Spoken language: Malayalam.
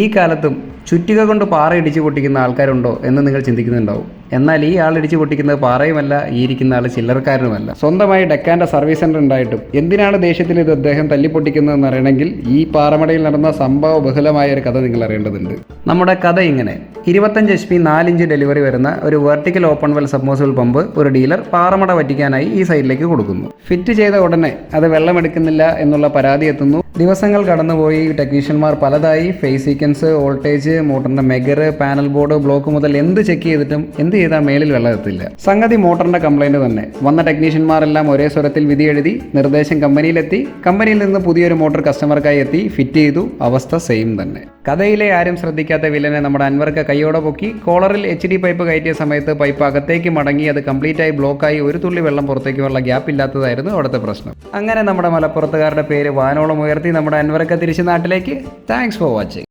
ഈ കാലത്തും ചുറ്റിക കൊണ്ട് പാറ ഇടിച്ചു പൊട്ടിക്കുന്ന ആൾക്കാരുണ്ടോ എന്ന് നിങ്ങൾ ചിന്തിക്കുന്നുണ്ടാവും. എന്നാൽ ഈ ആൾ ഇടിച്ചു പൊട്ടിക്കുന്നത് പാറയുമല്ല, ഈ ഇരിക്കുന്ന ആൾ ചില്ലറക്കാരനുമല്ല. സ്വന്തമായി ഡെക്കാൻ്റെ സർവീസ് സെൻ്റർ ഉണ്ടായിട്ടും എന്തിനാണ് ദേഷ്യത്തിൽ ഇത് അദ്ദേഹം തല്ലിപ്പൊട്ടിക്കുന്നതെന്ന് അറിയണമെങ്കിൽ ഈ പാറമടയിൽ നടന്ന സംഭവ ബഹുലമായ ഒരു കഥ നിങ്ങൾ അറിയേണ്ടതുണ്ട്. നമ്മുടെ കഥ ഇങ്ങനെ: 25 HP 4 ഇഞ്ച് ഡെലിവറി വരുന്ന ഒരു vertical open well submersible pump ഒരു ഡീലർ പാറമട വറ്റിക്കാനായി ഈ സൈഡിലേക്ക് കൊടുക്കുന്നു. ഫിറ്റ് ചെയ്ത ഉടനെ അത് വെള്ളമെടുക്കുന്നില്ല എന്നുള്ള പരാതി എത്തുന്നു. ദിവസങ്ങൾ കടന്നുപോയി ടെക്നീഷ്യന്മാർ പലതായി ഫേസ് സീക്വൻസ്, വോൾട്ടേജ്, മോട്ടറിന്റെ മെഗർ, പാനൽ ബോർഡ്, ബ്ലോക്ക് മുതൽ എന്ത് ചെക്ക് ചെയ്തിട്ടും എന്ത് ചെയ്താൽ മേലിൽ വെള്ളം എത്തില്ല. സംഗതി മോട്ടറിന്റെ കംപ്ലൈന്റ് തന്നെ. വന്ന ടെക്നീഷ്യന്മാരെല്ലാം ഒരേ സ്വരത്തിൽ വിധി എഴുതി, നിർദ്ദേശം കമ്പനിയിലെത്തി. കമ്പനിയിൽ നിന്ന് പുതിയൊരു മോട്ടോർ കസ്റ്റമർക്കായി എത്തി, ഫിറ്റ് ചെയ്തു. അവസ്ഥ സെയിം തന്നെ. കഥയിലെ ആരും ശ്രദ്ധിക്കാത്ത വില്ലനെ നമ്മുടെ അൻവർക്ക് കൈയോടെ പൊക്കി. കോളറിൽ HD പൈപ്പ് കയറ്റിയ സമയത്ത് പൈപ്പ് അകത്തേക്ക് മടങ്ങി അത് കംപ്ലീറ്റ് ആയി ബ്ലോക്കായി ഒരു തുള്ളി വെള്ളം പുറത്തേക്കുള്ള ഗ്യാപ്പ് ഇല്ലാത്തതായിരുന്നു അവിടുത്തെ പ്രശ്നം. അങ്ങനെ നമ്മുടെ മലപ്പുറത്തുകാരുടെ പേര് വാനോളം ഉയർത്തി നമ്മുടെ അൻവർക്ക് തിരിച്ച് നാട്ടിലേക്ക്. Thanks for watching.